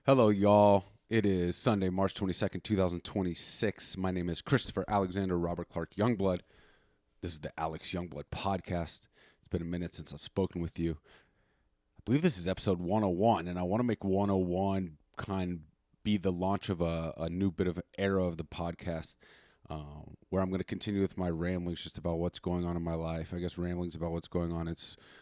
Hello, y'all. It is Sunday, March 22nd, 2026. My name is Christopher Alexander Robert Clark Youngblood. This is the Alex Youngblood podcast. It's been a minute since I've spoken with you. I believe this is episode 101, and I want to make 101 kind of be the launch of a new bit of era of the podcast where I'm going to continue with my ramblings just about what's going on in my life. I guess ramblings about what's going on in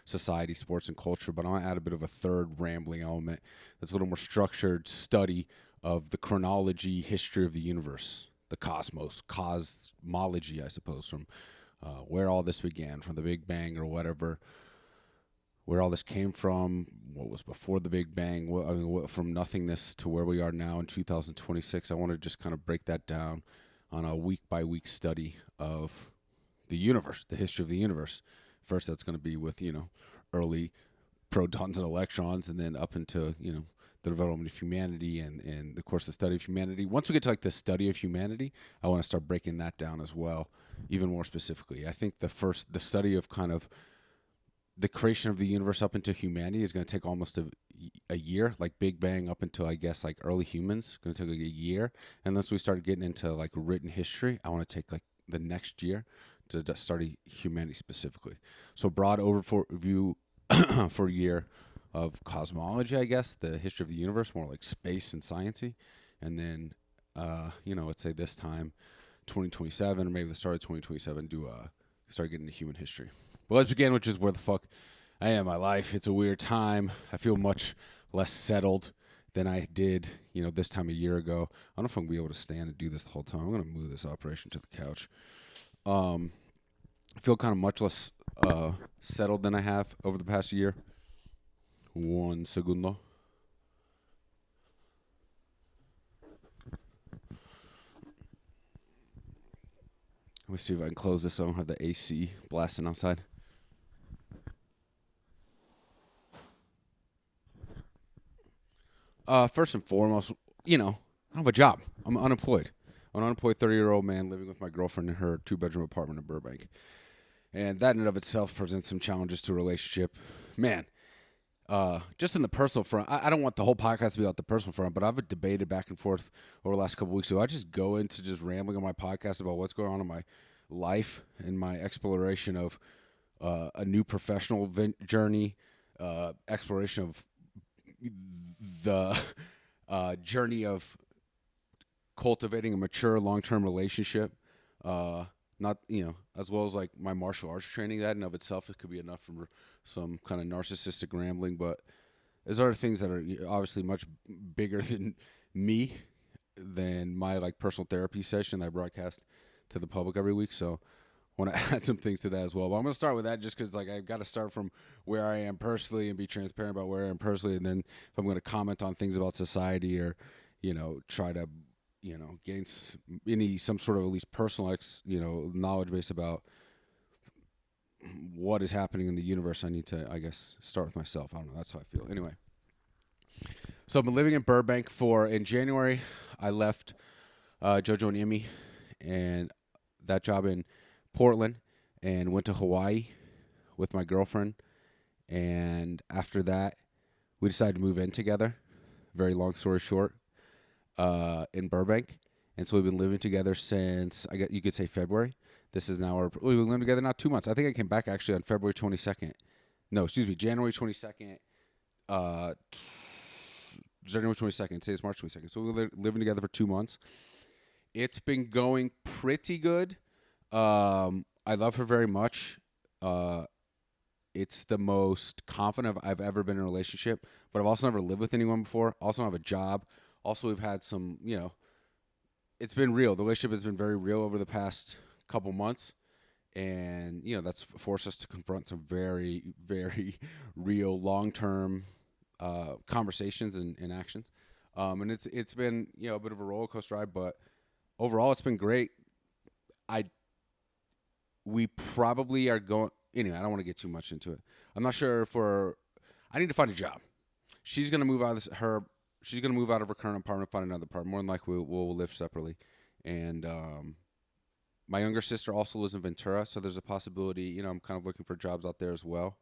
society, sports, and culture, but I want to add a bit of a third rambling element that's a little more structured study of the chronology, history of the universe, the cosmos, cosmology, I suppose, from where all this began, from the Big Bang or whatever, where all this came from, what was before the Big Bang, from nothingness to where we are now in 2026. I want to just kind of break that down on a week-by-week study of the universe, the history of the universe. First, that's going to be with, early protons and electrons, and then up into, the development of humanity and of course, the study of humanity. Once we get to, the study of humanity, I want to start breaking that down as well, even more specifically. I think the study of kind of the creation of the universe up into humanity is going to take almost a year, like Big Bang up until, I guess, early humans. Going to take a year. And once we start getting into written history, I want to take the next year to study humanity specifically. So broad overview for a year of cosmology, I guess, the history of the universe, more like space and sciencey. And then, let's say this time, 2027, or maybe the start of 2027, start getting into human history. But let's begin, which is where the fuck I am in my life. It's a weird time. I feel much less settled than I did, this time a year ago. I don't know if I'm going to be able to stand and do this the whole time. I'm going to move this operation to the couch. I feel kind of much less settled than I have over the past year. 1 segundo. Let me see if I can close this so I don't have the AC blasting outside. First and foremost, I don't have a job. I'm unemployed. I'm an unemployed 30-year-old man living with my girlfriend in her 2-bedroom apartment in Burbank. And that in and of itself presents some challenges to a relationship. Man, just in the personal front, I don't want the whole podcast to be about the personal front, but I've debated back and forth over the last couple of weeks. So I just go into just rambling on my podcast about what's going on in my life and my exploration of a new professional journey, exploration of the journey of cultivating a mature long-term relationship, not as well as my martial arts training. That in of itself, it could be enough for some kind of narcissistic rambling, but there's other things that are obviously much bigger than me, than my personal therapy session that I broadcast to the public every week. So I want to add some things to that as well. But I'm going to start with that just because I've got to start from where I am personally and be transparent about where I am personally. And then if I'm going to comment on things about society or, try to, gain some sort of at least personal, knowledge base about what is happening in the universe, I need to, I guess, start with myself. I don't know. That's how I feel. Anyway. So I've been living in Burbank in January, I left JoJo and Yemi and that job in Portland and went to Hawaii with my girlfriend. And after that, we decided to move in together. Very long story short, in Burbank. And so we've been living together since, I guess you could say, February. This is now we've been living together now 2 months. I think I came back actually on February 22nd. No, excuse me, January 22nd. January 22nd. Today is March 22nd. So we've been living together for 2 months. It's been going pretty good. I love her very much. It's the most confident I've ever been in a relationship, but I've also never lived with anyone before. Also have a job. Also, we've had some, it's been real. The relationship has been very real over the past couple months. And, that's forced us to confront some very, very real long-term conversations and actions. And it's been, a bit of a roller coaster ride, but overall it's been great. We probably are going, anyway, I don't want to get too much into it. I'm not sure I need to find a job. She's going to move out of she's going to move out of her current apartment, find another apartment. More than likely we'll live separately. And, my younger sister also lives in Ventura, so there's a possibility, I'm kind of looking for jobs out there as well.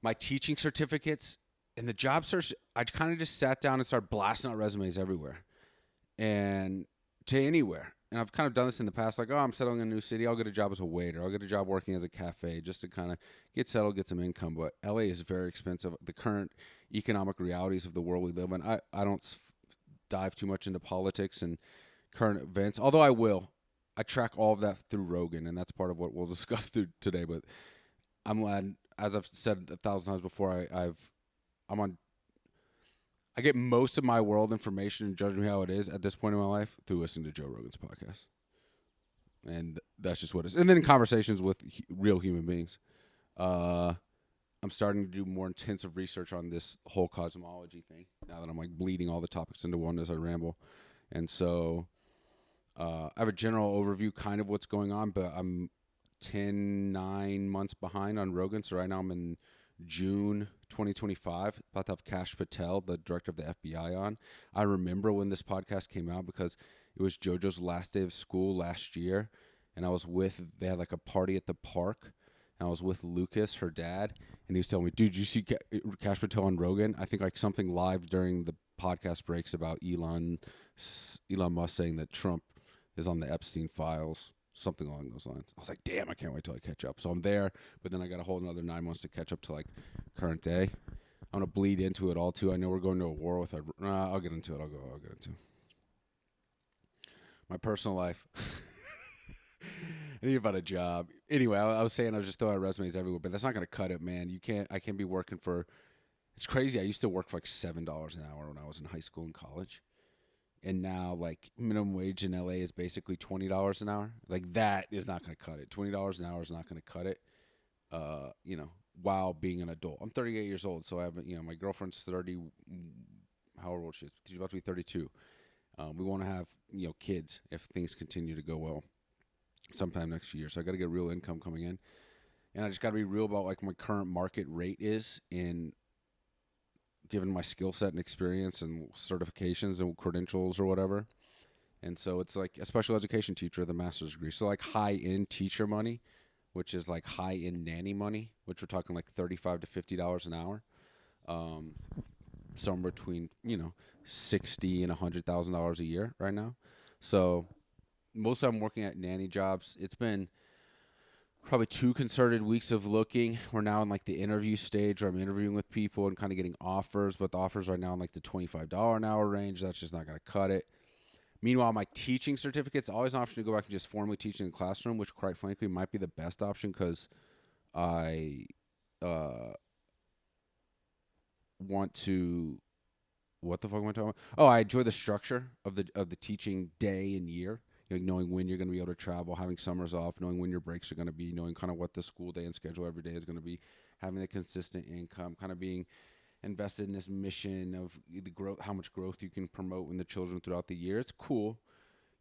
My teaching certificates, in the job search, I kind of just sat down and started blasting out resumes everywhere and to anywhere. And I've kind of done this in the past, like, oh, I'm settling in a new city. I'll get a job as a waiter. I'll get a job working as a cafe just to kind of get settled, get some income. But LA is very expensive. The current economic realities of the world we live in, I don't dive too much into politics and current events, although I will. I track all of that through Rogan, and that's part of what we'll discuss through today. But I'm glad, as I've said 1,000 times before, I get most of my world information and judging how it is at this point in my life through listening to Joe Rogan's podcast. And that's just what it is. And then in conversations with real human beings. I'm starting to do more intensive research on this whole cosmology thing now that I'm like bleeding all the topics into one as I ramble. And so I have a general overview kind of what's going on, but I'm 9 months behind on Rogan. So right now I'm in June 2025, about to have Kash Patel, the director of the FBI, on. I remember when this podcast came out because it was JoJo's last day of school last year, and they had like a party at the park, and I was with Lucas, her dad, and he was telling me, dude, did you see Kash Patel on Rogan? I think like something live during the podcast breaks about Elon Musk saying that Trump is on the Epstein files. Something along those lines. I was like, damn, I can't wait till I catch up. So I'm there, but then I got a whole another 9 months to catch up to like current day. I'm going to bleed into it all too. I know we're going to a war with I'll get into it. I'll get into my personal life. I need about a job. Anyway, I was saying I was just throwing out resumes everywhere, but that's not going to cut it, man. I can't be working for, it's crazy. I used to work for like $7 an hour when I was in high school and college. And now, like, minimum wage in LA is basically $20 an hour. Like, that is not going to cut it. $20 an hour is not going to cut it, while being an adult. I'm 38 years old, so I have, my girlfriend's 30, how old she is? She's about to be 32. We want to have, kids if things continue to go well sometime next year. So I got to get real income coming in. And I just got to be real about, like, my current market rate is in given my skill set and experience and certifications and credentials or whatever. And so it's like a special education teacher with a master's degree. So like high-end teacher money, which is like high-end nanny money, which we're talking like $35 to $50 an hour. Somewhere between, $60,000 and $100,000 a year right now. So most of I'm working at nanny jobs. It's been probably 2 concerted weeks of looking. We're now in like the interview stage where I'm interviewing with people and kind of getting offers, but the offers right now in like the $25 an hour range. That's just not going to cut it. Meanwhile, my teaching certificate's always an option to go back and just formally teach in the classroom, which quite frankly might be the best option because I want to. What the fuck am I talking about? Oh, I enjoy the structure of the teaching day and year. Knowing when you're going to be able to travel, having summers off, knowing when your breaks are going to be, knowing kind of what the school day and schedule every day is going to be, having the consistent income, kind of being invested in this mission of the growth, how much growth you can promote in the children throughout the year. It's cool.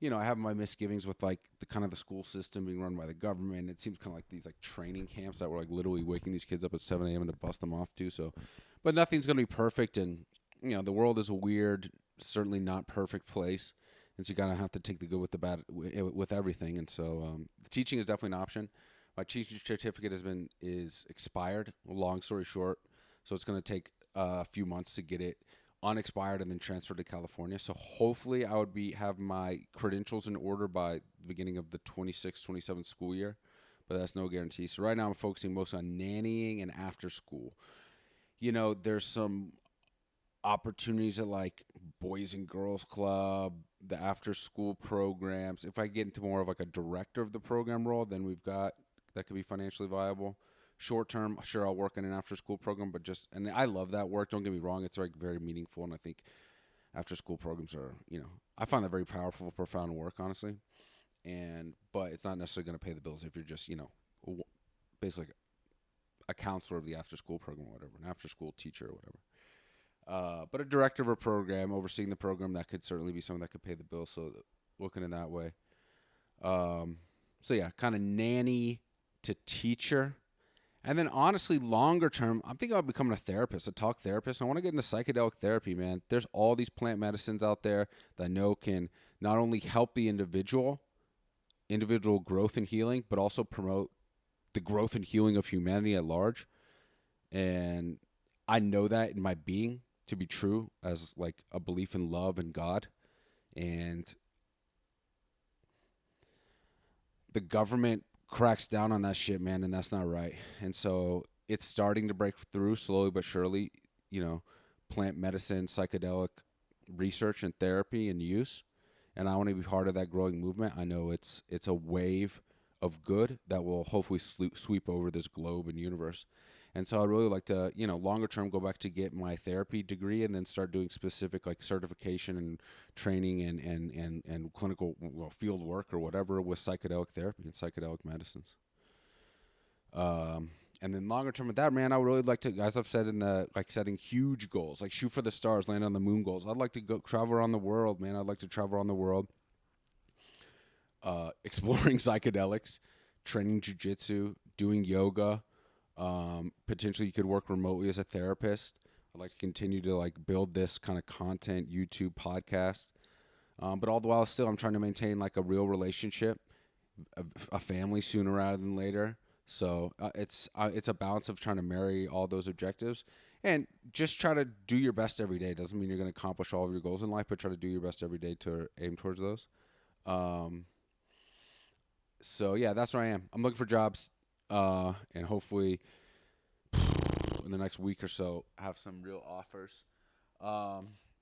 I have my misgivings with like the kind of the school system being run by the government. It seems kind of like these like training camps that were like literally waking these kids up at 7 a.m. to bust them off too. So, but nothing's going to be perfect. And, the world is a weird, certainly not perfect place. And so you kind of have to take the good with the bad with everything. And so the teaching is definitely an option. My teaching certificate is expired. Long story short, so it's going to take a few months to get it unexpired and then transferred to California. So hopefully I would have my credentials in order by the beginning of the 26-27 school year, but that's no guarantee. So right now I'm focusing most on nannying and after school. There's some opportunities at like Boys and Girls Club, the after school programs. If I get into more of like a director of the program role, then that could be financially viable. Short term, sure, I'll work in an after school program, and I love that work. Don't get me wrong. It's like very meaningful. And I think after school programs are, I find that very powerful, profound work, honestly. But it's not necessarily going to pay the bills if you're just, basically a counselor of the after school program or whatever, an after school teacher or whatever. But a director of a program, overseeing the program, that could certainly be something that could pay the bills. So looking in that way. So yeah, kind of nanny to teacher. And then honestly, longer term, I'm thinking about becoming a therapist, a talk therapist. I want to get into psychedelic therapy, man. There's all these plant medicines out there that I know can not only help the individual growth and healing, but also promote the growth and healing of humanity at large. And I know that in my being to be true as like a belief in love and God. And the government cracks down on that shit, man, and that's not right. And so it's starting to break through slowly but surely, you know, plant medicine, psychedelic research and therapy and use. And I want to be part of that growing movement. I know it's a wave of good that will hopefully sweep over this globe and universe. And so I'd really like to, longer term, go back to get my therapy degree and then start doing specific like certification and training and clinical field work or whatever with psychedelic therapy and psychedelic medicines. And then longer term with that, man, I would really like to, as I've said setting huge goals, like shoot for the stars, land on the moon goals. I'd like to go travel around the world, man. I'd like to travel around the world, exploring psychedelics, training jujitsu, doing yoga. Potentially you could work remotely as a therapist. I'd like to continue to like build this kind of content, YouTube, podcast. But all the while still I'm trying to maintain like a real relationship, a family sooner rather than later. So it's a balance of trying to marry all those objectives and just try to do your best every day. Doesn't mean you're going to accomplish all of your goals in life, but try to do your best every day to aim towards those. So yeah, that's where I am. I'm looking for jobs, and hopefully in the next week or so have some real offers.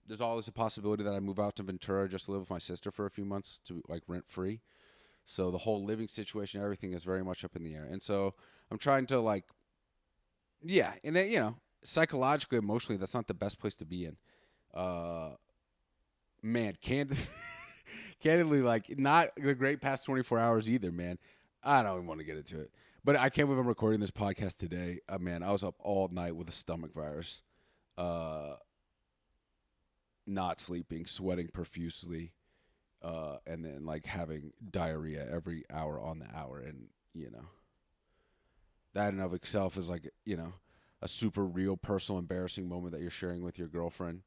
There's always a possibility that I move out to Ventura just to live with my sister for a few months to like rent free. So the whole living situation, everything is very much up in the air. And so I'm trying to like, yeah, and then, psychologically, emotionally, that's not the best place to be in. Uh, Man, candidly, like not the great past 24 hours either, man. I don't even want to get into it. But I can't believe I'm recording this podcast today. Man, I was up all night with a stomach virus. Not sleeping, sweating profusely, and then like having diarrhea every hour on the hour. And, that in of itself is like, a super real personal embarrassing moment that you're sharing with your girlfriend.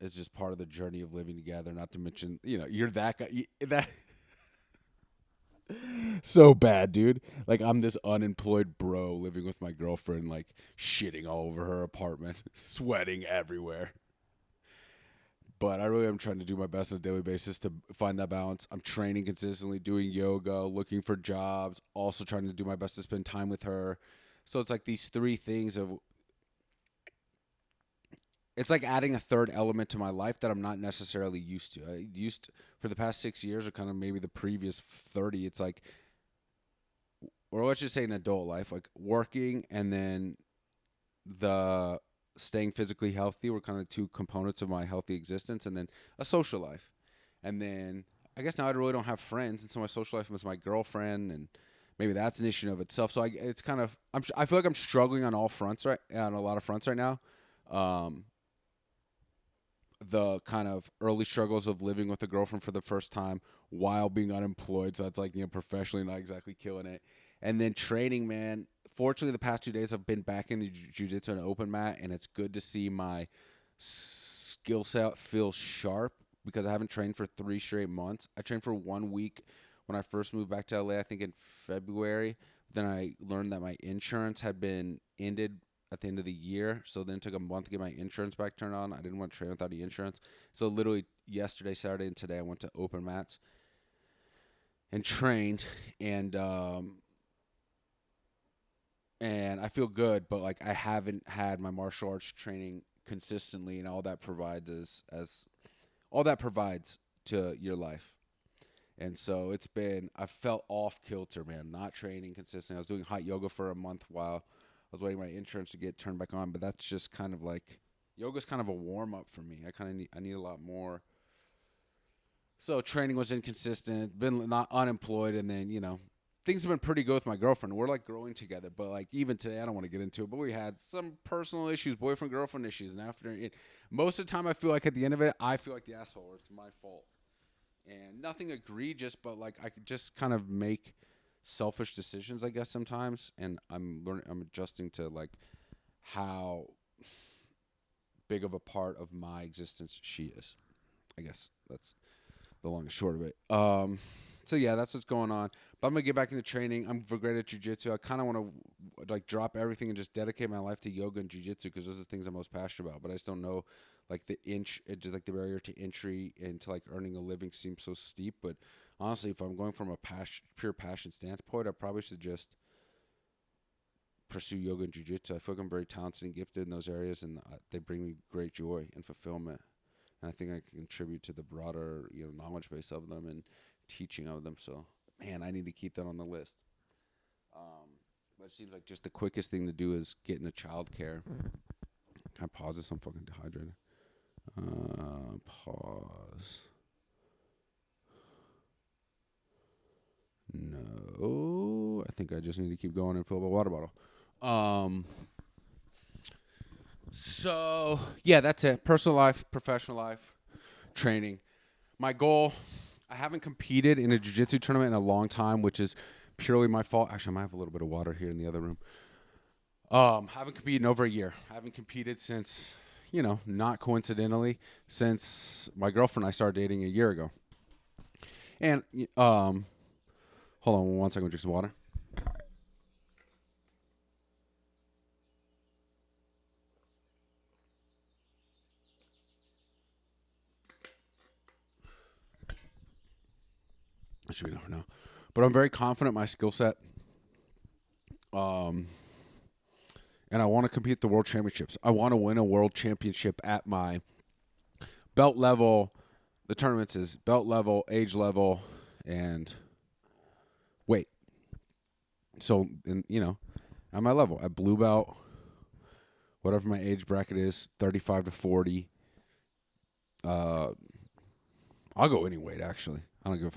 It's just part of the journey of living together. Not to mention, you're that guy. That so bad, dude. Like I'm this unemployed bro living with my girlfriend, like shitting all over her apartment, sweating everywhere. But I really am trying to do my best on a daily basis to find that balance. I'm training consistently, doing yoga, looking for jobs, also trying to do my best to spend time with her. So it's like these three things of it's like adding a third element to my life that I'm not necessarily used to. For the past 6 years or kind of maybe the previous 30, it's like, or let's just say an adult life, like working and then the staying physically healthy were kind of two components of my healthy existence, and then a social life. And then I guess now I really don't have friends, and so my social life was my girlfriend, and maybe that's an issue of itself. So it's kind of I feel like I'm struggling on all fronts on a lot of fronts right now. The kind of early struggles of living with a girlfriend for the first time while being unemployed. So that's like, professionally not exactly killing it. And then training, man. Fortunately, the past 2 days I've been back in the jiu-jitsu and open mat, and it's good to see my skill set feel sharp because I haven't trained for 3 straight months. I trained for 1 week when I first moved back to LA, I think in February. Then I learned that my insurance had been ended at the end of the year. So then it took a month to get my insurance back turned on. I didn't want to train without the insurance. So literally yesterday, Saturday, and today I went to open mats and trained, and I feel good, but like I haven't had my martial arts training consistently, and all that provides as all that provides to your life. And so I felt off kilter, man, not training consistently. I was doing hot yoga for a month while I was waiting my insurance to get turned back on, but that's just kind of like yoga's kind of a warm up for me. I need a lot more. So training was inconsistent, been not unemployed, and then things have been pretty good with my girlfriend. We're like growing together, but like even today, I don't want to get into it, but we had some personal issues, boyfriend girlfriend issues, and after it, most of the time, I feel like at the end of it, I feel like the asshole. Or it's my fault, and nothing egregious, but like I could just kind of make selfish decisions, I guess sometimes, and I'm adjusting to like how big of a part of my existence she is. I guess that's the long and short of it. So yeah, that's what's going on. But I'm gonna get back into training. I'm great at jujitsu. I kind of want to like drop everything and just dedicate my life to yoga and jujitsu because those are the things I'm most passionate about. But I just don't know, like just like the barrier to entry into like earning a living seems so steep. But honestly, if I'm going from a pure passion standpoint, I probably should just pursue yoga and jujitsu. I feel like I'm very talented and gifted in those areas, and they bring me great joy and fulfillment. And I think I can contribute to the broader, knowledge base of them and teaching of them. So, man, I need to keep that on the list. But it seems like just the quickest thing to do is get into childcare. Can I pause this? I'm fucking dehydrated. Pause. No, I think I just need to keep going and fill up a water bottle. So yeah, that's it. Personal life, professional life, training. My goal, I haven't competed in a jiu-jitsu tournament in a long time, which is purely my fault. Actually, I might have a little bit of water here in the other room. I haven't competed in over a year. I haven't competed since, not coincidentally, since my girlfriend and I started dating a year ago. And hold on 1 second, drink some water. That should be enough for now. But I'm very confident in my skill set. And I want to compete at the world championships. I want to win a world championship at my belt level. The tournaments is belt level, age level, and weight. So, at my level, at blue belt, whatever my age bracket is, 35 to 40. I'll go any weight, actually.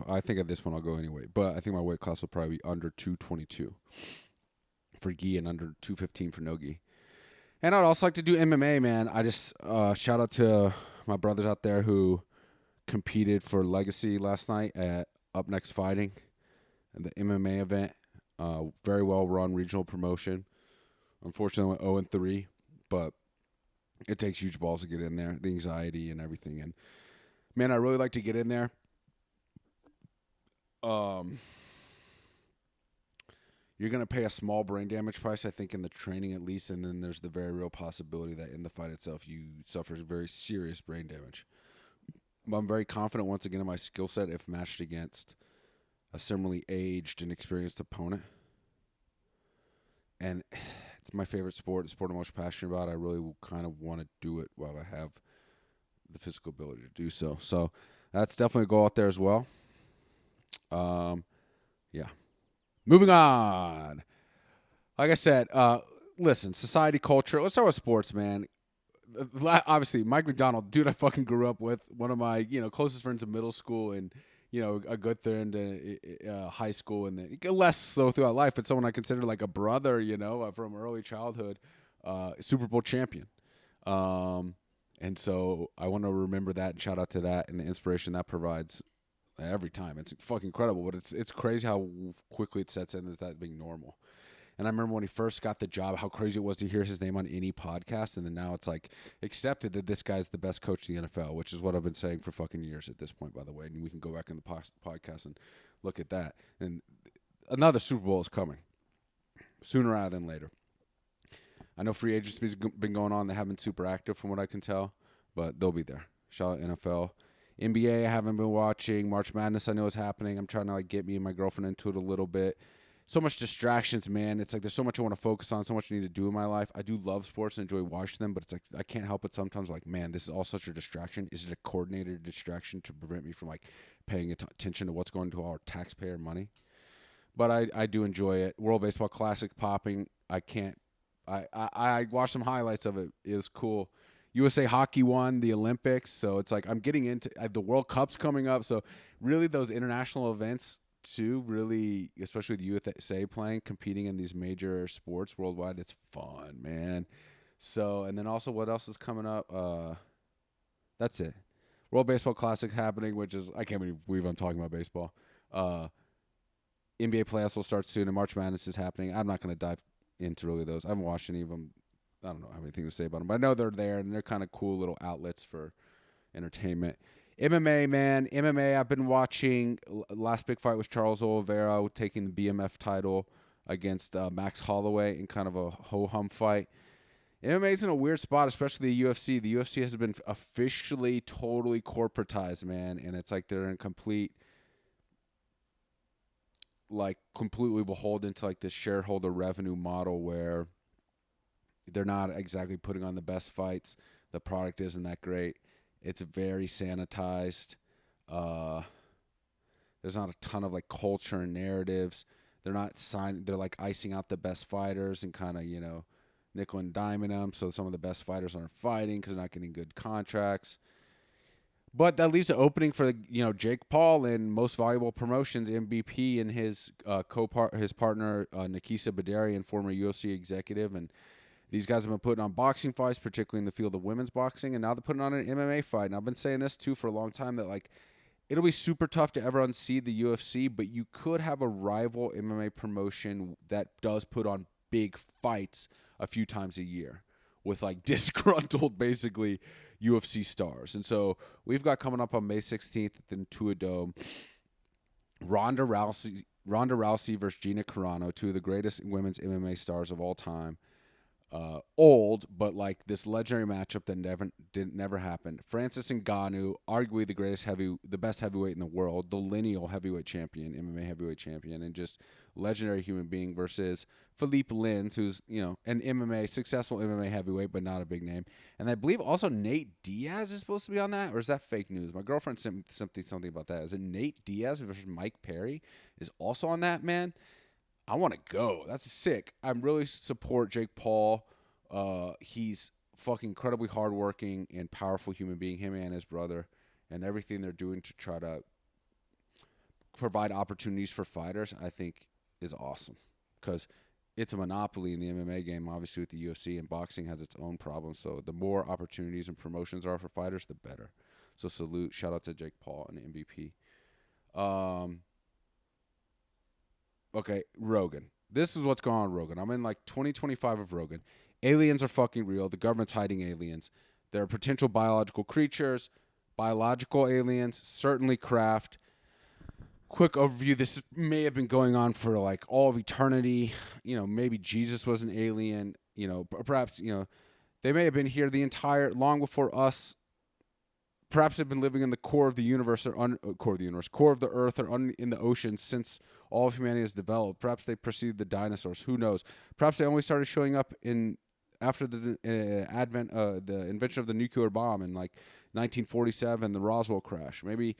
I think at this point I'll go any weight. But I think my weight class will probably be under 222 for gi and under 215 for no gi. And I'd also like to do MMA, man. I just shout out to my brothers out there who competed for Legacy last night at Up Next Fighting, the MMA event. Very well run regional promotion. Unfortunately, went 0-3, but it takes huge balls to get in there. The anxiety and everything, and man, I really like to get in there. You're going to pay a small brain damage price, I think, in the training at least, and then there's the very real possibility that in the fight itself you suffer very serious brain damage. But I'm very confident, once again, in my skill set if matched against a similarly aged and experienced opponent. And it's my favorite sport, the sport I'm most passionate about. I really kind of want to do it while I have the physical ability to do so. So that's definitely a goal out there as well. Yeah. Moving on. Like I said, listen, society, culture. Let's start with sports, man. Obviously, Mike McDonald, dude I fucking grew up with, one of my, closest friends in middle school and, a good friend in high school and then less so throughout life, but someone I consider like a brother, from early childhood, Super Bowl champion. And so I want to remember that and shout out to that and the inspiration that provides every time. It's fucking incredible, but it's crazy how quickly it sets in as that being normal. And I remember when he first got the job, how crazy it was to hear his name on any podcast. And then now it's like accepted that this guy's the best coach in the NFL, which is what I've been saying for fucking years at this point, by the way. And we can go back in the podcast and look at that. And another Super Bowl is coming sooner rather than later. I know free agency's been going on. They haven't been super active from what I can tell, but they'll be there. Shout out NFL. NBA, I haven't been watching. March Madness, I know is happening. I'm trying to get me and my girlfriend into it a little bit. So much distractions, man. It's like there's so much I want to focus on, so much I need to do in my life. I do love sports and enjoy watching them, but it's like I can't help it sometimes. Like, man, this is all such a distraction. Is it a coordinated distraction to prevent me from paying attention to what's going to our taxpayer money? But I do enjoy it. World Baseball Classic popping. I watched some highlights of it. It was cool. USA Hockey won the Olympics, so it's like I'm getting into the World Cup's coming up. So really, those international events too, really, especially with USA playing, competing in these major sports worldwide, it's fun, man. So, and then also, what else is coming up? That's it. World Baseball Classic happening, which is I can't believe I'm talking about baseball. NBA playoffs will start soon, and March Madness is happening. I'm not going to dive into really those. I haven't watched any of them. I don't know. I have anything to say about them, but I know they're there, and they're kind of cool little outlets for entertainment. MMA, man. MMA, I've been watching. Last big fight was Charles Oliveira taking the BMF title against Max Holloway in kind of a ho-hum fight. MMA is in a weird spot, especially the UFC. The UFC has been officially totally corporatized, man, and it's like they're in completely beholden to like this shareholder revenue model where they're not exactly putting on the best fights. The product isn't that great. It's very sanitized. There's not a ton of like culture and narratives. They're not signing. They're like icing out the best fighters and kind of nickel and diming them. So some of the best fighters aren't fighting because they're not getting good contracts. But that leaves an opening for Jake Paul and Most Valuable Promotions MVP and his partner Nikisa Badarian, former UFC executive, and these guys have been putting on boxing fights, particularly in the field of women's boxing, and now they're putting on an MMA fight. And I've been saying this too for a long time that like it'll be super tough to ever unseat the UFC, but you could have a rival MMA promotion that does put on big fights a few times a year with like disgruntled basically UFC stars. And so we've got coming up on May 16th at the Intuit Dome, Ronda Rousey versus Gina Carano, two of the greatest women's MMA stars of all time. Old, but like this legendary matchup that never happened. Francis Ngannou, arguably the best heavyweight in the world, the lineal heavyweight champion, MMA heavyweight champion, and just legendary human being versus Philippe Lins, who's an successful MMA heavyweight, but not a big name. And I believe also Nate Diaz is supposed to be on that, or is that fake news? My girlfriend sent me something about that. Is it Nate Diaz versus Mike Perry is also on that, man? I want to go. That's sick. I really support Jake Paul. He's fucking incredibly hardworking and powerful human being, him and his brother, and everything they're doing to try to provide opportunities for fighters, I think is awesome because it's a monopoly in the MMA game, obviously with the UFC, and boxing has its own problems. So the more opportunities and promotions are for fighters, the better. So salute, shout out to Jake Paul and MVP. Okay, Rogan. This is what's going on with Rogan. I'm in like 2025 of Rogan. Aliens are fucking real. The government's hiding aliens. There are potential biological creatures, biological aliens, certainly craft. Quick overview. This may have been going on for like all of eternity. Maybe Jesus was an alien. Perhaps, they may have been here long before us. Perhaps they've been living in the core of the universe or core of the earth or in the ocean since all of humanity has developed. Perhaps they preceded the dinosaurs. Who knows? Perhaps they only started showing up after the the invention of the nuclear bomb in like 1947, the Roswell crash. Maybe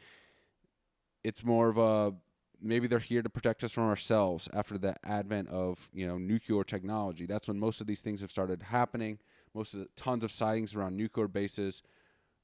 it's more of maybe they're here to protect us from ourselves after the advent of nuclear technology. That's when most of these things have started happening. Tons of sightings around nuclear bases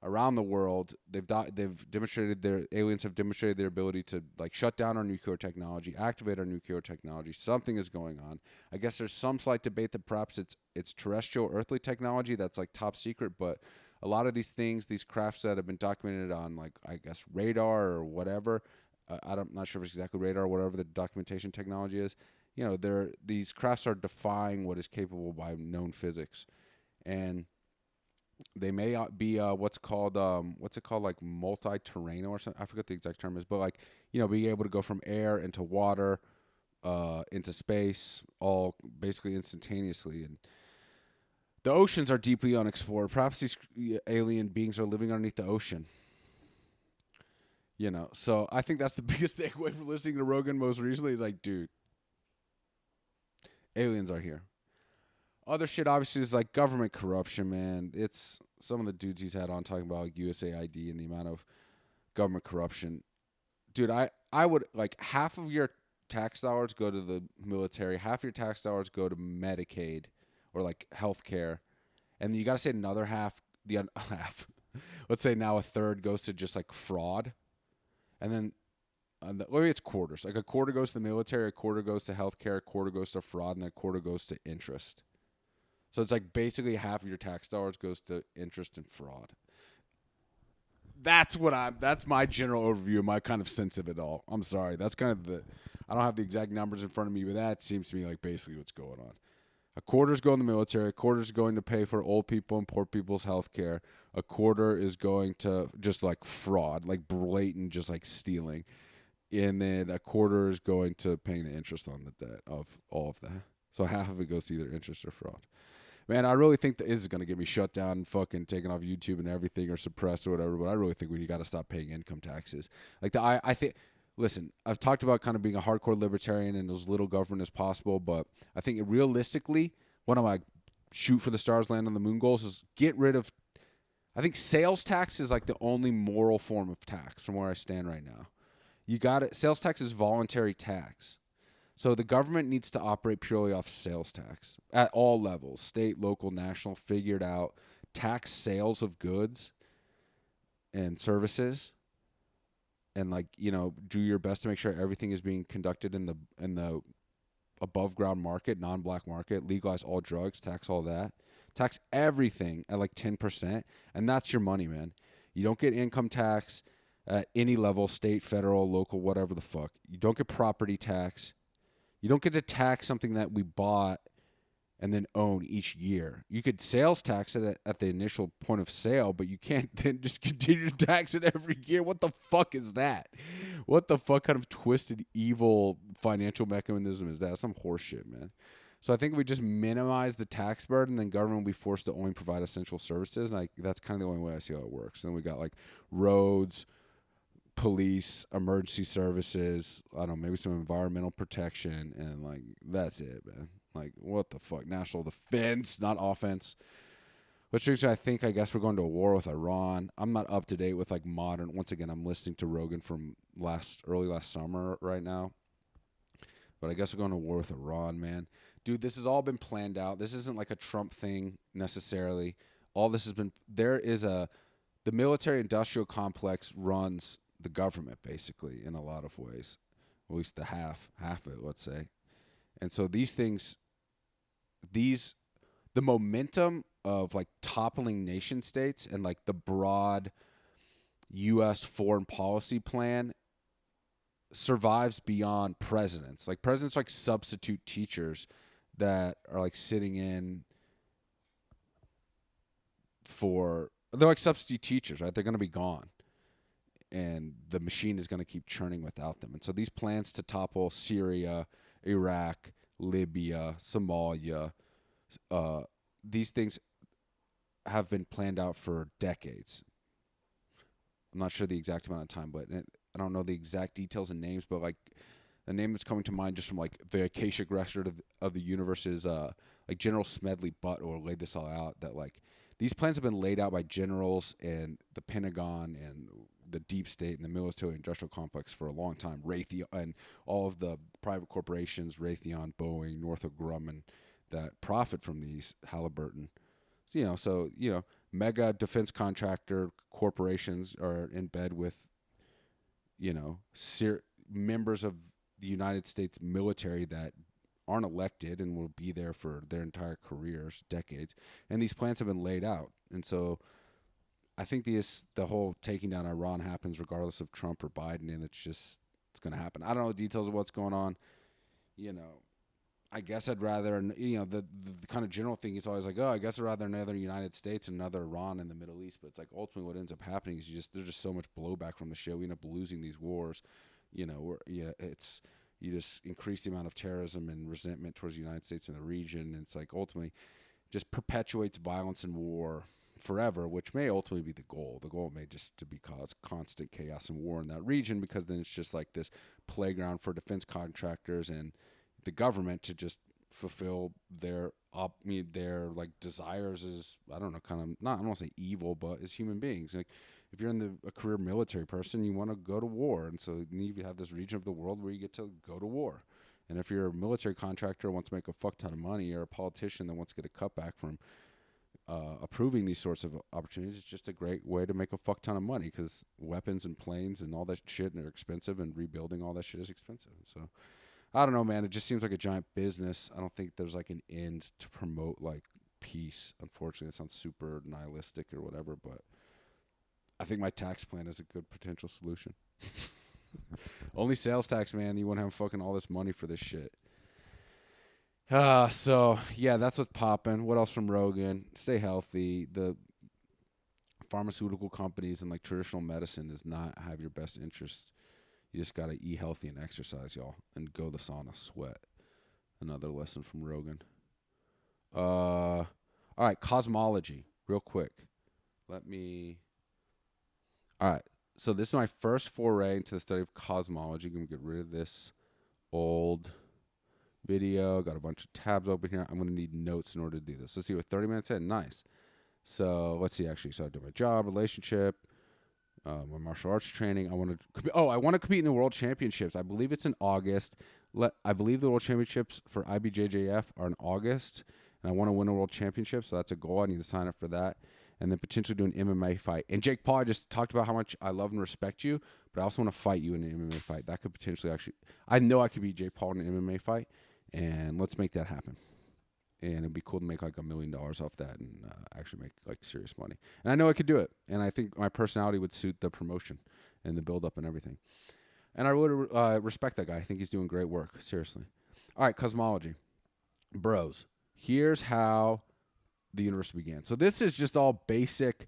around the world. Aliens have demonstrated their ability to like shut down our nuclear technology, activate our nuclear technology. Something is going on. I guess there's some slight debate that perhaps it's terrestrial earthly technology that's like top secret, but a lot of these things, these crafts that have been documented on like I guess radar or whatever, I'm not sure if it's exactly radar or whatever the documentation technology is. These crafts are defying what is capable by known physics, and they may be what's it called like multi-terrainal or something. I forget the exact term is, but like being able to go from air into water, into space, all basically instantaneously. And the oceans are deeply unexplored. Perhaps these alien beings are living underneath the ocean. So I think that's the biggest takeaway from listening to Rogan most recently is like, dude, aliens are here. Other shit obviously is like government corruption, man. It's some of the dudes he's had on talking about like USAID and the amount of government corruption. Dude, I would like half of your tax dollars go to the military, half your tax dollars go to Medicaid or like healthcare, and you got to say another half, half, let's say now a third goes to just like fraud, and then maybe it's quarters. Like a quarter goes to the military, a quarter goes to healthcare, a quarter goes to fraud, and then a quarter goes to interest. So it's like basically half of your tax dollars goes to interest and fraud. That's my general overview, my kind of sense of it all. I'm sorry. That's kind of I don't have the exact numbers in front of me, but that seems to me like basically what's going on. A quarter's going to the military, a quarter's going to pay for old people and poor people's health care, A quarter is going to just like fraud, like blatant, just like stealing. And then a quarter is going to paying the interest on the debt of all of that. So half of it goes to either interest or fraud. Man, I really think that is going to get me shut down and fucking taken off YouTube and everything or suppressed or whatever. But I really think you got to stop paying income taxes. Like I think. Listen, I've talked about kind of being a hardcore libertarian and as little government as possible, but I think realistically, one of my shoot for the stars, land on the moon goals is get rid of. I think sales tax is like the only moral form of tax from where I stand right now. You got it. Sales tax is voluntary tax. So the government needs to operate purely off sales tax at all levels, state, local, national, figured out, tax sales of goods and services, and like, do your best to make sure everything is being conducted in the above ground market, non-black market, legalize all drugs, tax all that, tax everything at like 10%, and that's your money, man. You don't get income tax at any level, state, federal, local, whatever the fuck. You don't get property tax. You don't get to tax something that we bought and then own each year. You could sales tax it at the initial point of sale, but you can't then just continue to tax it every year. What the fuck is that? What the fuck kind of twisted, evil financial mechanism is that? Some horse shit, man. So I think if we just minimize the tax burden, then government will be forced to only provide essential services. And that's kind of the only way I see how it works. Then we got like roads, police, emergency services, I don't know, maybe some environmental protection, and like that's it, man. Like what the fuck? National defense, not offense. Which means I guess we're going to a war with Iran. I'm not up to date with like modern. Once again, I'm listening to Rogan from early last summer right now. But I guess we're going to war with Iran, man. Dude, this has all been planned out. This isn't like a Trump thing necessarily. All this has been, the military industrial complex runs the government basically in a lot of ways, at least the half of it, let's say. And so these things, the momentum of like toppling nation states and like the broad U.S. foreign policy plan survives beyond presidents. Like presidents are like substitute teachers that are like sitting in they're like substitute teachers, right? They're going to be gone. And the machine is going to keep churning without them. And so these plans to topple Syria, Iraq, Libya, Somalia, these things have been planned out for decades. I'm not sure the exact amount of time, but I don't know the exact details and names, but like the name that's coming to mind just from like the Acacia Grassroot of the universe is like General Smedley Butler laid this all out, that like these plans have been laid out by generals and the Pentagon and the deep state and the military industrial complex for a long time. Raytheon and all of the private corporations, Raytheon, Boeing, Northrop Grumman, that profit from these, Halliburton. So, mega defense contractor corporations are in bed with, members of the United States military that aren't elected and will be there for their entire careers, decades. And these plans have been laid out. And so I think the whole taking down Iran happens regardless of Trump or Biden, and it's going to happen. I don't know the details of what's going on. I guess I'd rather, the kind of general thing is always like, oh, I guess I'd rather another United States and another Iran in the Middle East. But it's like ultimately what ends up happening is there's just so much blowback from the shit. We end up losing these wars. You just increase the amount of terrorism and resentment towards the United States and the region. And it's like ultimately just perpetuates violence and war forever, which may ultimately be the goal. The goal may just to be cause constant chaos and war in that region, because then it's just like this playground for defense contractors and the government to just fulfill their like desires as, I don't know, kind of not, I don't want to say evil, but as human beings. Like if you're a career military person, you want to go to war, and so you have this region of the world where you get to go to war. And if you're a military contractor who wants to make a fuck ton of money, or a politician that wants to get a cutback from approving these sorts of opportunities, it's just a great way to make a fuck ton of money, because weapons and planes and all that shit are expensive, and rebuilding all that shit is expensive. So I don't know, man. It just seems like a giant business. I don't think there's like an end to promote like peace. Unfortunately, it sounds super nihilistic or whatever, but I think my tax plan is a good potential solution. Only sales tax, man. You wouldn't have fucking all this money for this shit. So yeah, that's what's popping. What else from Rogan? Stay healthy. The pharmaceutical companies and like traditional medicine does not have your best interest. You just got to eat healthy and exercise, y'all, and go the sauna, sweat. Another lesson from Rogan. All right, cosmology, real quick. All right, so this is my first foray into the study of cosmology. I'm going to get rid of this old video. Got a bunch of tabs open here. I'm going to need notes in order to do this. Let's see, we're 30 minutes in. Nice. So let's see, actually. So I did my job, relationship, my martial arts training. I want to compete in the World Championships. I believe it's in August. I believe the World Championships for IBJJF are in August, and I want to win a World Championship, so that's a goal. I need to sign up for that, and then potentially do an MMA fight. And Jake Paul, I just talked about how much I love and respect you, but I also want to fight you in an MMA fight. That could potentially I know I could beat Jake Paul in an MMA fight, and let's make that happen. And it'd be cool to make like $1 million off that and actually make like serious money. And I know I could do it. And I think my personality would suit the promotion and the build-up and everything. And I would respect that guy. I think he's doing great work, seriously. All right, cosmology. Bros, here's how the universe began. So this is just all basic,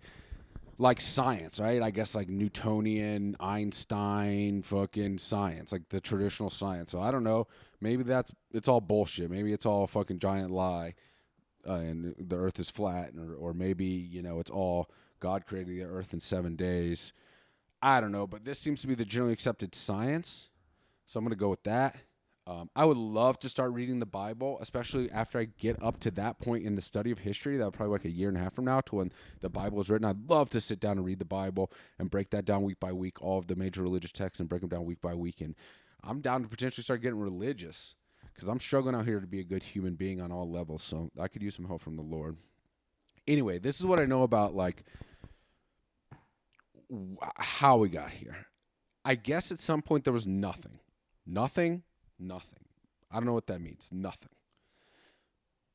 like science, right? I guess like Newtonian, Einstein, fucking science, like the traditional science. So I don't know. Maybe it's all bullshit. Maybe it's all a fucking giant lie, and the Earth is flat, or maybe it's all God created the Earth in 7 days. I don't know, but this seems to be the generally accepted science, so I'm going to go with that. I would love to start reading the Bible, especially after I get up to that point in the study of history. That'll probably like a year and a half from now to when the Bible is written. I'd love to sit down and read the Bible and break that down week by week, all of the major religious texts, and break them down week by week. And I'm down to potentially start getting religious because I'm struggling out here to be a good human being on all levels. So I could use some help from the Lord. Anyway, this is what I know about like how we got here. I guess at some point there was nothing. Nothing. I don't know what that means. Nothing.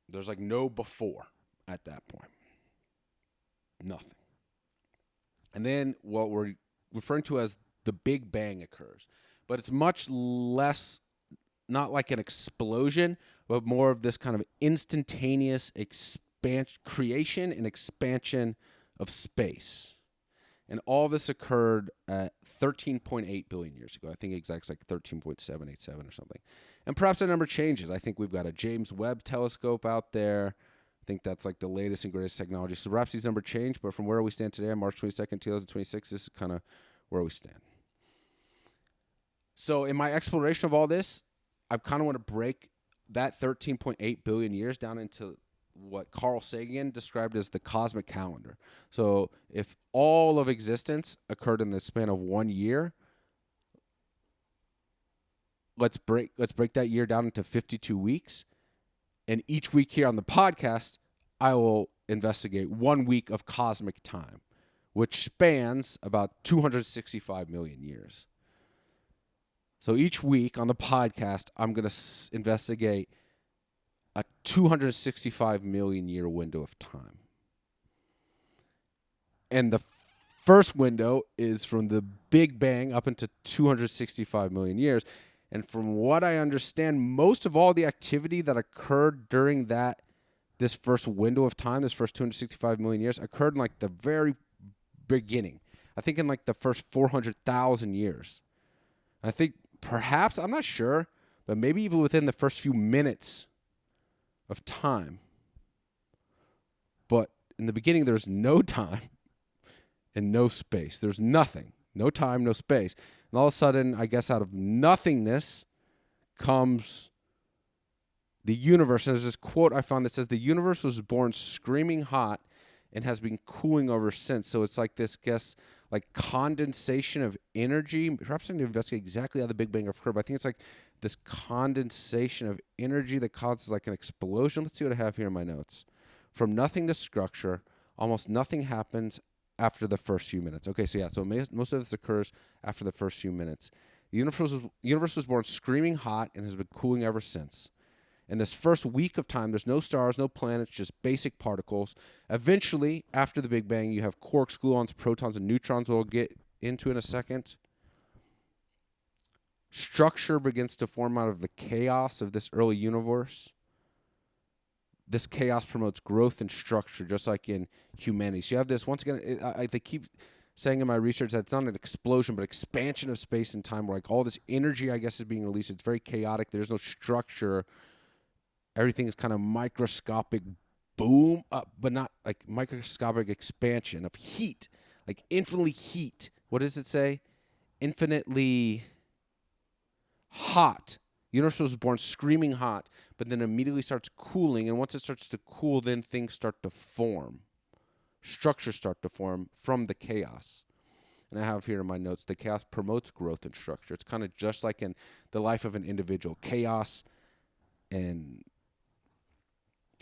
There's like no before at that point. Nothing. And then what we're referring to as the Big Bang occurs. But it's much less, not like an explosion, but more of this kind of instantaneous creation and expansion of space. And all this occurred at 13.8 billion years ago. I think exactly like 13.787 or something. And perhaps that number changes. I think we've got a James Webb telescope out there. I think that's like the latest and greatest technology. So perhaps these numbers change, but from where we stand today on March 22nd, 2026, this is kind of where we stand. So in my exploration of all this, I kind of want to break that 13.8 billion years down into what Carl Sagan described as the cosmic calendar. So if all of existence occurred in the span of 1 year, let's break that year down into 52 weeks. And each week here on the podcast, I will investigate 1 week of cosmic time, which spans about 265 million years. So each week on the podcast, I'm going to investigate a 265 million year window of time. And the first window is from the Big Bang up into 265 million years. And from what I understand, most of all the activity that occurred during this first window of time, this first 265 million years, occurred in like the very beginning. I think in like the first 400,000 years. I think perhaps, I'm not sure, but maybe even within the first few minutes of time. But in the beginning, there's no time and no space. There's nothing. No time, no space. And all of a sudden, I guess out of nothingness comes the universe. And there's this quote I found that says, the universe was born screaming hot and has been cooling ever since. So it's like this, like condensation of energy. Perhaps I need to investigate exactly how the Big Bang occurred, but I think it's like this condensation of energy that causes like an explosion. Let's see what I have here in my notes. From nothing to structure, almost nothing happens after the first few minutes. Okay, so yeah, so most of this occurs after the first few minutes. The universe was born screaming hot and has been cooling ever since. In this first week of time, there's no stars, no planets, just basic particles. Eventually, after the Big Bang, you have quarks, gluons, protons, and neutrons we'll get into in a second. Structure begins to form out of the chaos of this early universe. this chaos promotes growth and structure, just like in humanity. So you have this, once again, they keep saying in my research that it's not an explosion, but expansion of space and time, where like all this energy, I guess, is being released. It's very chaotic. There's no structure. Everything is kind of microscopic boom up, but not like microscopic expansion of heat, like infinitely heat. What does it say? Infinitely hot. The universe was born screaming hot, but then immediately starts cooling. And once it starts to cool, then things start to form. Structures start to form from the chaos. And I have here in my notes, the chaos promotes growth and structure. It's kind of just like in the life of an individual. Chaos and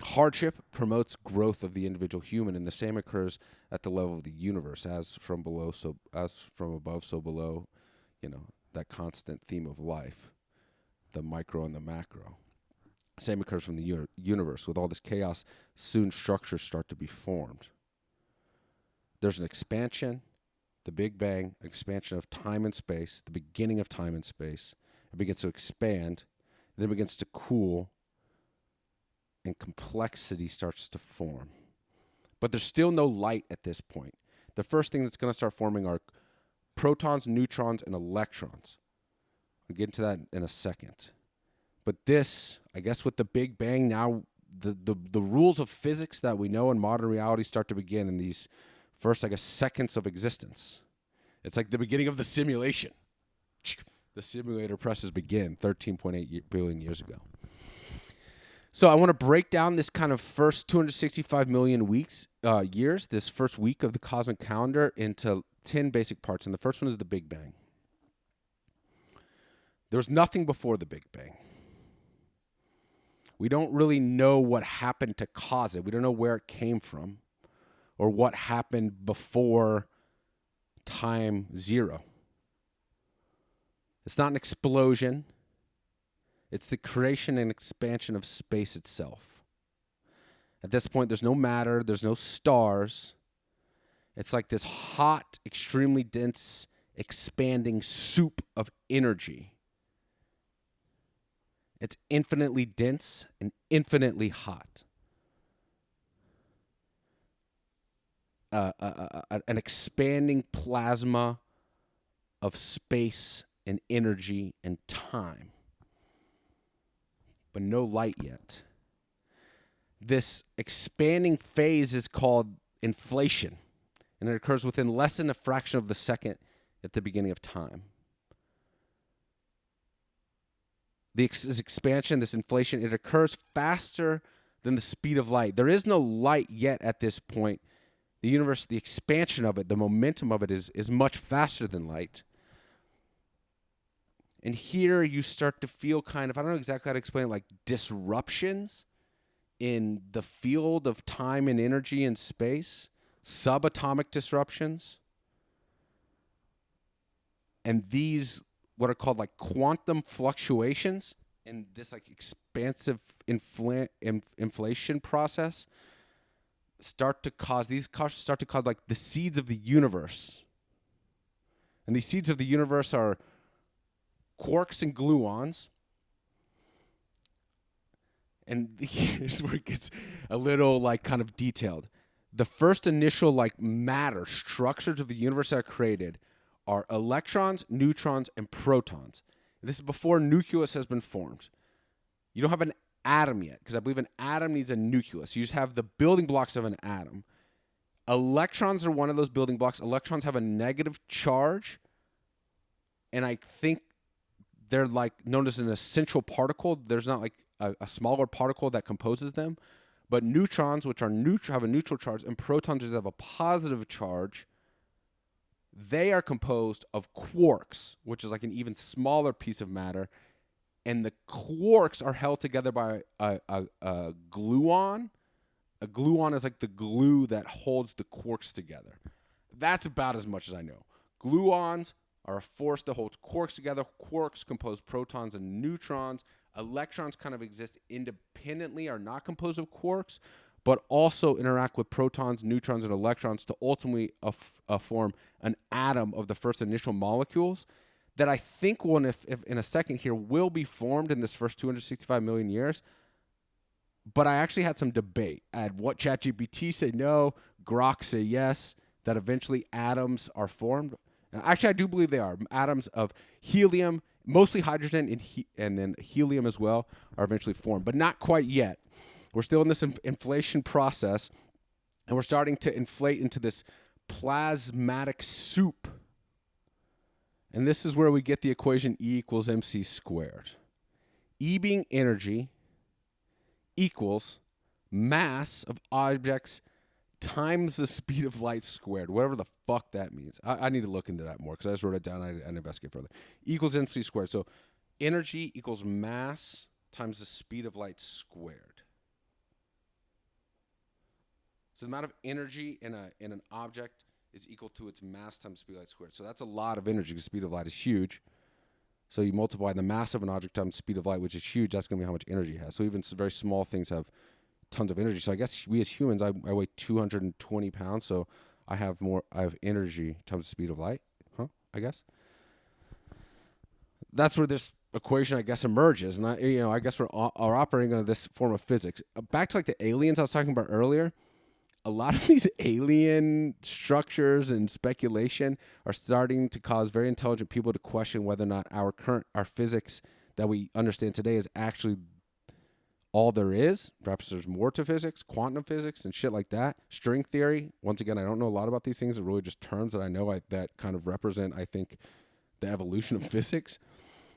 hardship promotes growth of the individual human, and the same occurs at the level of the universe, as from above, so below, that constant theme of life, the micro and the macro. Same occurs from the universe. With all this chaos, soon structures start to be formed. There's an expansion, the Big Bang, expansion of time and space, the beginning of time and space. It begins to expand, then it begins to cool, and complexity starts to form. But there's still no light at this point. The first thing that's going to start forming are protons, neutrons, and electrons. We'll get into that in a second. But this, I guess with the Big Bang, now the rules of physics that we know in modern reality start to begin in these first, I guess, seconds of existence. It's like the beginning of the simulation. The simulator presses begin 13.8 billion years ago. So I want to break down this kind of first 265 million years, this first week of the cosmic calendar, into 10 basic parts. And the first one is the Big Bang. There was nothing before the Big Bang. We don't really know what happened to cause it. We don't know where it came from or what happened before time zero. It's not an explosion. It's the creation and expansion of space itself. At this point, there's no matter, there's no stars. It's like this hot, extremely dense, expanding soup of energy. It's infinitely dense and infinitely hot. An expanding plasma of space and energy and time. But no light yet. This expanding phase is called inflation, and it occurs within less than a fraction of the second at the beginning of time. This expansion, this inflation, it occurs faster than the speed of light. There is no light yet at this point. The universe, the expansion of it, the momentum of it is much faster than light. And here you start to feel kind of, I don't know exactly how to explain it, like disruptions in the field of time and energy and space, subatomic disruptions. And these, what are called like quantum fluctuations in this like expansive inflation process, start to cause like the seeds of the universe. And these seeds of the universe are quarks and gluons. And here's where it gets a little like kind of detailed. The first initial like matter structures of the universe that are created are electrons, neutrons, and protons. And this is before nucleus has been formed. You don't have an atom yet, because I believe an atom needs a nucleus. You just have the building blocks of an atom. Electrons are one of those building blocks. Electrons have a negative charge, and I think they're like known as an essential particle. There's not like a smaller particle that composes them. But neutrons, which are have a neutral charge, and protons, which have a positive charge, they are composed of quarks, which is like an even smaller piece of matter. And the quarks are held together by a gluon. A gluon is like the glue that holds the quarks together. That's about as much as I know. Gluons are a force that holds quarks together. Quarks compose protons and neutrons. Electrons kind of exist independently, are not composed of quarks, but also interact with protons, neutrons, and electrons to ultimately form an atom of the first initial molecules that I think will, if in a second here, will be formed in this first 265 million years. But I actually had some debate. I had what ChatGPT say no, Grok say yes, that eventually atoms are formed. And actually, I do believe they are. Atoms of helium, mostly hydrogen and then helium as well, are eventually formed, but not quite yet. We're still in this inflation process, and we're starting to inflate into this plasmatic soup. And this is where we get the equation E equals mc squared. E being energy equals mass of objects times the speed of light squared, whatever the fuck that means. I need to look into that more because I just wrote it down. I didn't investigate further. Equals mc squared. So energy equals mass times the speed of light squared. So the amount of energy in an object is equal to its mass times speed of light squared. So that's a lot of energy because the speed of light is huge. So you multiply the mass of an object times the speed of light, which is huge. That's going to be how much energy it has. So even very small things have tons of energy. So I guess we as humans, I weigh 220 pounds. So I have energy times the speed of light. I guess. That's where this equation, I guess, emerges. And I guess we're operating under this form of physics. Back to like the aliens I was talking about earlier. A lot of these alien structures and speculation are starting to cause very intelligent people to question whether or not our physics that we understand today is actually all there is. Perhaps there's more to physics, quantum physics, and shit like that. String theory. Once again, I don't know a lot about these things. They're really just terms that I know that kind of represent, I think, the evolution of physics.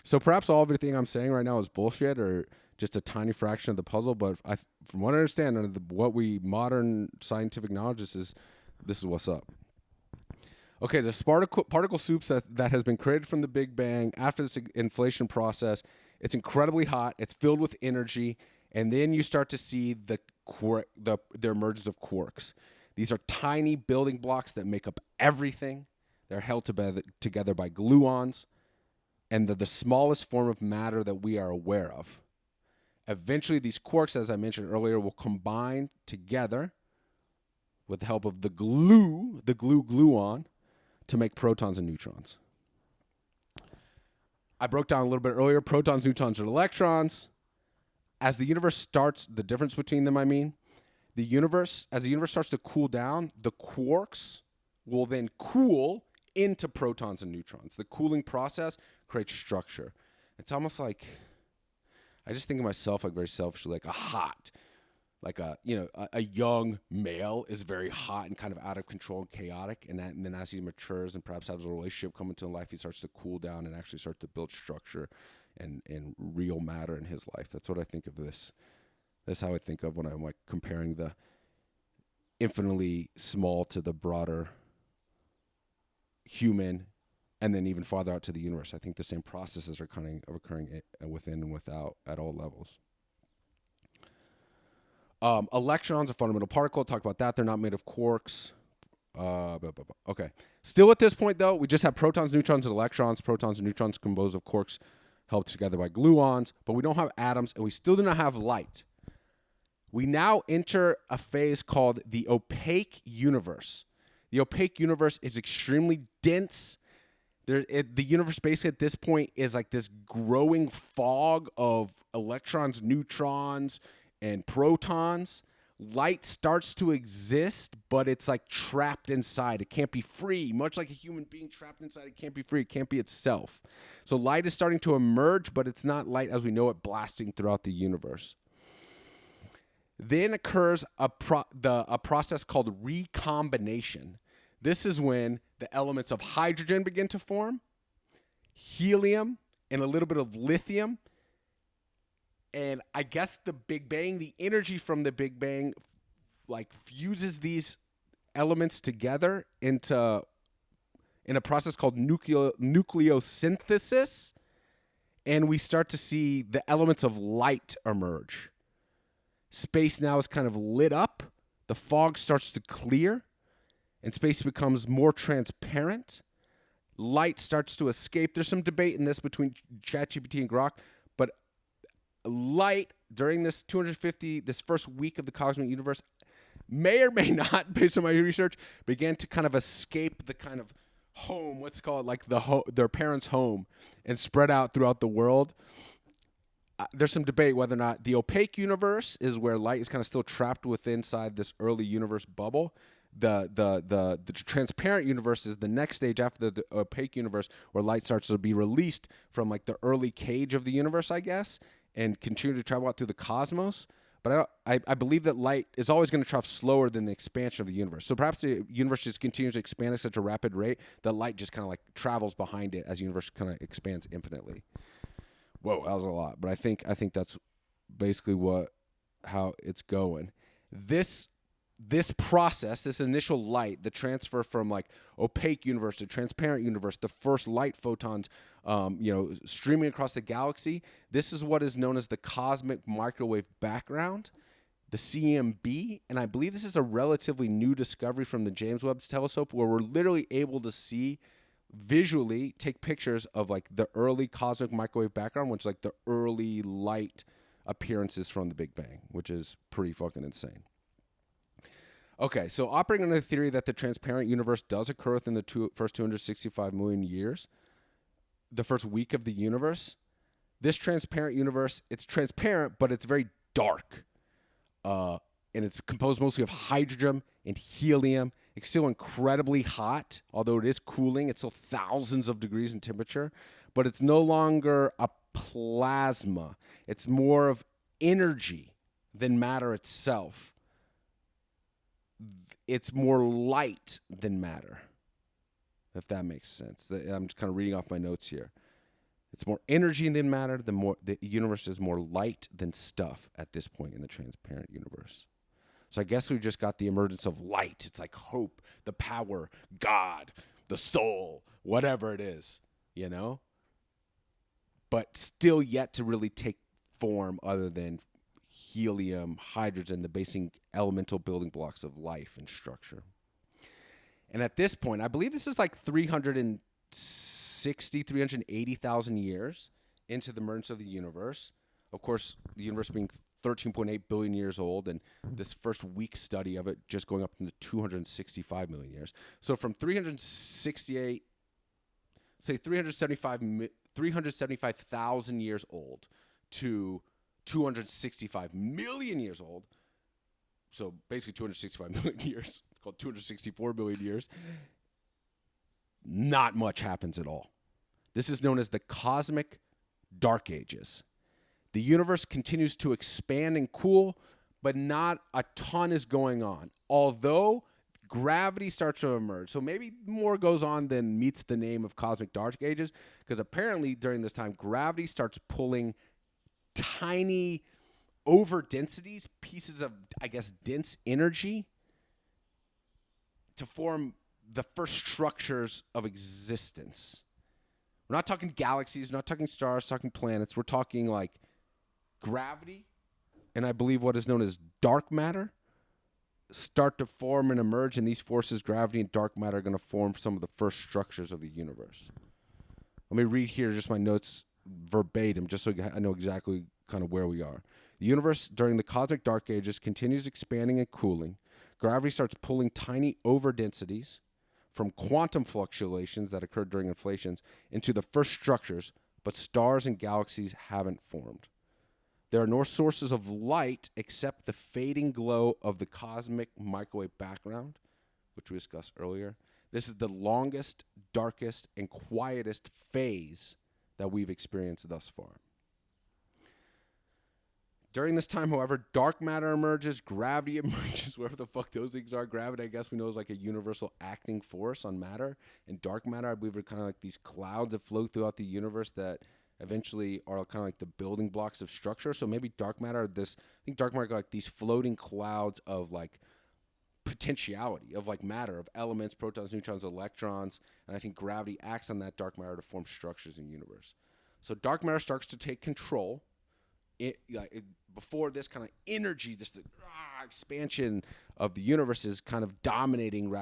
So perhaps all of everything I'm saying right now is bullshit or just a tiny fraction of the puzzle, but from what I understand, what we modern scientific knowledge this is what's up. Okay, the particle soups that has been created from the Big Bang after this inflation process. It's incredibly hot. It's filled with energy, and then you start to see the emergence of quarks. These are tiny building blocks that make up everything. They're held together by gluons, and they're the smallest form of matter that we are aware of. Eventually, these quarks, as I mentioned earlier, will combine together with the help of the gluon, to make protons and neutrons. I broke down a little bit earlier, protons, neutrons, and electrons. As the universe starts, the difference between them, as the universe starts to cool down, the quarks will then cool into protons and neutrons. The cooling process creates structure. It's almost like, I just think of myself like very selfishly, like a young male is very hot and kind of out of control and chaotic. And then as he matures and perhaps has a relationship come into life, he starts to cool down and actually start to build structure and real matter in his life. That's what I think of this. That's how I think of when I'm like comparing the infinitely small to the broader human, and then even farther out to the universe. I think the same processes are occurring within and without at all levels. Electrons, a fundamental particle. Talk about that. They're not made of quarks. Okay. Still at this point, though, we just have protons, neutrons, and electrons. Protons and neutrons composed of quarks held together by gluons, but we don't have atoms, and we still do not have light. We now enter a phase called the opaque universe. The opaque universe is extremely dense. The universe basically at this point is like this growing fog of electrons, neutrons, and protons. Light starts to exist, but it's like trapped inside. It can't be free. Much like a human being trapped inside, it can't be free. It can't be itself. So light is starting to emerge, but it's not light as we know it blasting throughout the universe. Then occurs a process called recombination. This is when the elements of hydrogen begin to form, helium, and a little bit of lithium. And I guess the Big Bang, the energy from the Big Bang, like fuses these elements together in a process called nucleosynthesis. And we start to see the elements of light emerge. Space now is kind of lit up. The fog starts to clear. And space becomes more transparent. Light starts to escape. There's some debate in this between ChatGPT and Grok, but light during this first week of the cosmic universe may or may not, based on my research, began to kind of escape the kind of home, let's call it like their parents' home, and spread out throughout the world. there's some debate whether or not the opaque universe is where light is kind of still trapped within inside this early universe bubble. The transparent universe is the next stage after the opaque universe, where light starts to be released from like the early cage of the universe, I guess, and continue to travel out through the cosmos. But I believe that light is always going to travel slower than the expansion of the universe. So perhaps the universe just continues to expand at such a rapid rate that light just kind of like travels behind it as the universe kind of expands infinitely. Whoa, that was a lot. But I think that's basically how it's going. This process, this initial light, the transfer from like opaque universe to transparent universe, the first light photons, streaming across the galaxy. This is what is known as the cosmic microwave background, the CMB. And I believe this is a relatively new discovery from the James Webb Telescope, where we're literally able to see visually, take pictures of like the early cosmic microwave background, which is like the early light appearances from the Big Bang, which is pretty fucking insane. Okay, so operating on the theory that the transparent universe does occur within the first 265 million years, the first week of the universe, this transparent universe, it's transparent, but it's very dark. And it's composed mostly of hydrogen and helium. It's still incredibly hot, although it is cooling. It's still thousands of degrees in temperature, but it's no longer a plasma. It's more of energy than matter itself. It's more light than matter, if that makes sense. I'm just kind of reading off my notes here. It's more energy than matter. The universe is more light than stuff at this point in the transparent universe. So I guess we've just got the emergence of light. It's like hope, the power, God, the soul, whatever it is, But still yet to really take form other than helium, hydrogen, the basic elemental building blocks of life and structure. And at this point, I believe this is like 380,000 years into the emergence of the universe. Of course, the universe being 13.8 billion years old, and this first week study of it just going up into 265 million years. So from 375,000 years old to 265 million years old. So basically 265 million years. It's called 264 million years. Not much happens at all. This is known as the cosmic dark ages. The universe continues to expand and cool, but not a ton is going on. Although gravity starts to emerge. So maybe more goes on than meets the name of cosmic dark ages, because apparently during this time, gravity starts pulling tiny over densities, pieces of, I guess, dense energy to form the first structures of existence. We're not talking galaxies, we're not talking stars, talking planets. We're talking like gravity, and I believe what is known as dark matter, start to form and emerge, and these forces, gravity and dark matter, are going to form some of the first structures of the universe. Let me read here just my notes verbatim, just so I know exactly kind of where we are. The universe during the cosmic dark ages continues expanding and cooling. Gravity starts pulling tiny overdensities from quantum fluctuations that occurred during inflations into the first structures, but stars and galaxies haven't formed. There are no sources of light except the fading glow of the cosmic microwave background, which we discussed earlier. This is the longest, darkest, and quietest phase that we've experienced thus far. During this time, however, dark matter emerges, gravity emerges, whatever the fuck those things are. Gravity, I guess we know, is like a universal acting force on matter. And dark matter, I believe, are kind of like these clouds that float throughout the universe that eventually are kind of like the building blocks of structure. So maybe dark matter, I think dark matter are like these floating clouds of like potentiality, of like matter, of elements, protons, neutrons, electrons. And I think gravity acts on that dark matter to form structures in the universe. So dark matter starts to take control. Before this kind of energy, this expansion of the universe is kind of dominating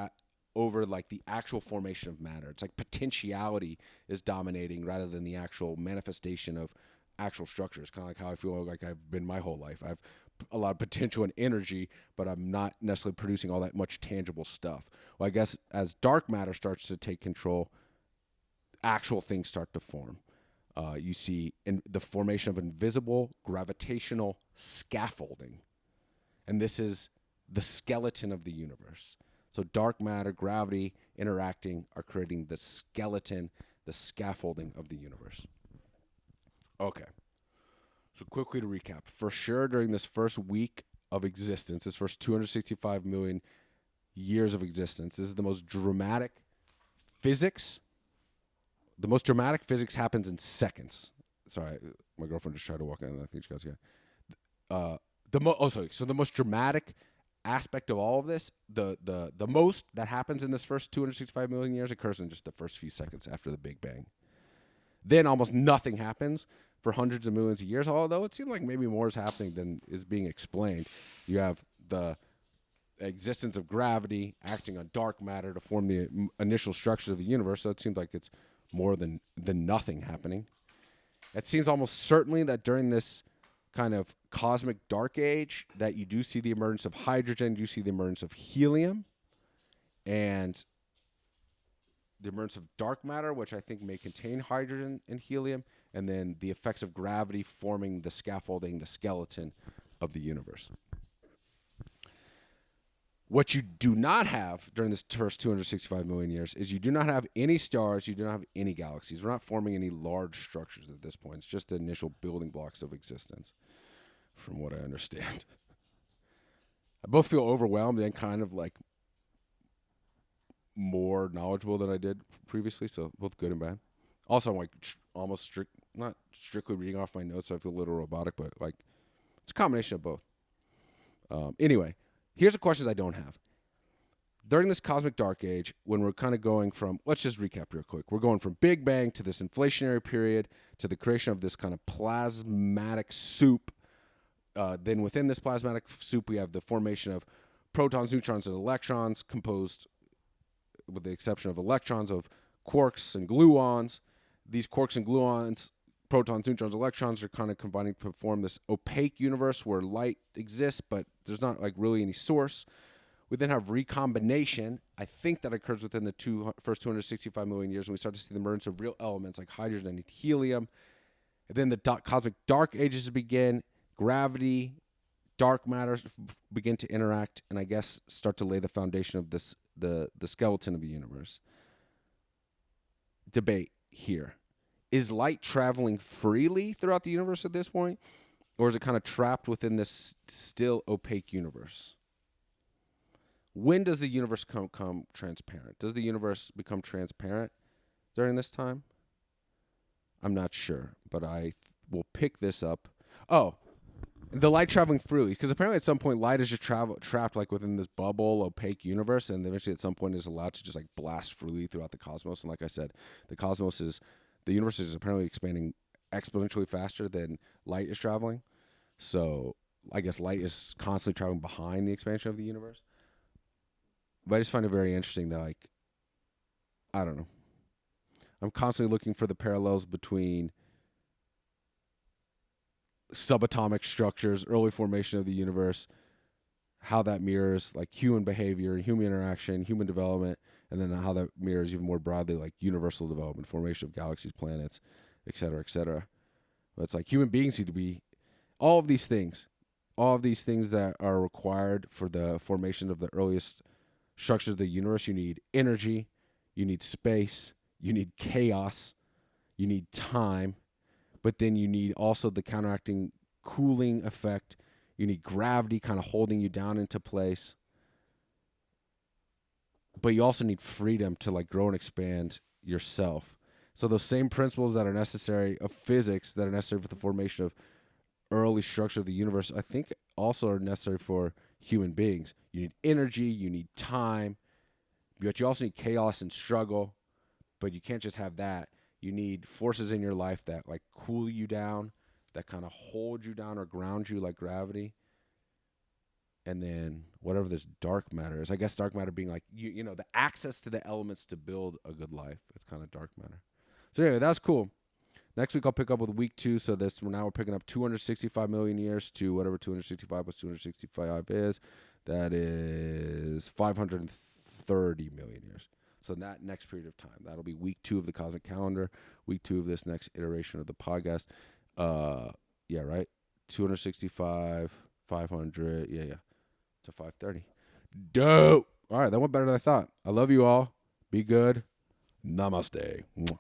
over like the actual formation of matter. It's like potentiality is dominating rather than the actual manifestation of actual structures. Kind of like how I feel like I've been my whole life. I've a lot of potential and energy, but I'm not necessarily producing all that much tangible stuff. Well, I guess as dark matter starts to take control, actual things start to form. You see the formation of invisible gravitational scaffolding. And this is the skeleton of the universe. So dark matter, gravity interacting are creating the skeleton, the scaffolding of the universe. Okay. So quickly to recap. For sure, during this first week of existence, this first 265 million years of existence, this is the most dramatic physics. The most dramatic physics happens in seconds. Sorry, my girlfriend just tried to walk in, and I think she got scared. So the most dramatic aspect of all of this, the most that happens in this first 265 million years occurs in just the first few seconds after the Big Bang. Then almost nothing happens for hundreds of millions of years, although it seems like maybe more is happening than is being explained. You have the existence of gravity acting on dark matter to form the initial structure of the universe, so it seems like it's more than nothing happening. It seems almost certainly that during this kind of cosmic dark age that you do see the emergence of hydrogen, you see the emergence of helium, and the emergence of dark matter, which I think may contain hydrogen and helium, and then the effects of gravity forming the scaffolding, the skeleton of the universe. What you do not have during this first 265 million years is you do not have any stars, you do not have any galaxies. We're not forming any large structures at this point. It's just the initial building blocks of existence, from what I understand. I both feel overwhelmed and kind of like more knowledgeable than I did previously, so both good and bad. Also, I'm like almost not strictly reading off my notes, so I feel a little robotic, but like it's a combination of both. Anyway, here's the questions I don't have. During this cosmic dark age, when we're kind of going from, let's just recap real quick. We're going from Big Bang to this inflationary period to the creation of this kind of plasmatic soup. Then within this plasmatic soup, we have the formation of protons, neutrons, and electrons, composed, with the exception of electrons, of quarks and gluons. These quarks and gluons, protons, neutrons, electrons, are kind of combining to form this opaque universe where light exists, but there's not like really any source. We then have recombination. I think that occurs within the first 265 million years, when we start to see the emergence of real elements like hydrogen and helium. And then the cosmic dark ages begin. Gravity, dark matter begin to interact, and I guess start to lay the foundation of this the skeleton of the universe. Debate here. Is light traveling freely throughout the universe at this point? Or is it kind of trapped within this still opaque universe? When does the universe become transparent? Does the universe become transparent during this time? I'm not sure, but I will pick this up. Oh, the light traveling freely, because apparently at some point light is just trapped like within this bubble, opaque universe, and eventually at some point is allowed to just like blast freely throughout the cosmos. And like I said, the universe is apparently expanding exponentially faster than light is traveling. So I guess light is constantly traveling behind the expansion of the universe. But I just find it very interesting that, like, I don't know. I'm constantly looking for the parallels between subatomic structures, early formation of the universe, how that mirrors like human behavior, human interaction, human development, and then how that mirrors even more broadly like universal development, formation of galaxies, planets, et cetera, et cetera. But it's like human beings need to be all of these things that are required for the formation of the earliest structures of the universe. You need energy, you need space, you need chaos, you need time, but then you need also the counteracting cooling effect. You need gravity kind of holding you down into place. But you also need freedom to like grow and expand yourself. So those same principles that are necessary of physics, that are necessary for the formation of early structure of the universe, I think also are necessary for human beings. You need energy, you need time, but you also need chaos and struggle. But you can't just have that. You need forces in your life that like cool you down, that kind of hold you down or ground you like gravity. And then whatever this dark matter is, I guess dark matter being like, you know, the access to the elements to build a good life. It's kind of dark matter. So anyway, that's cool. Next week I'll pick up with week 2. So we're picking up 265 million years to whatever 265 plus 265 is. That is 530 million years. So that next period of time, that'll be week 2 of the cosmic calendar, week 2 of this next iteration of the podcast. Yeah, right. 265, 500, to 530. Dope. All right, that went better than I thought. I love you all. Be good. Namaste. Mwah.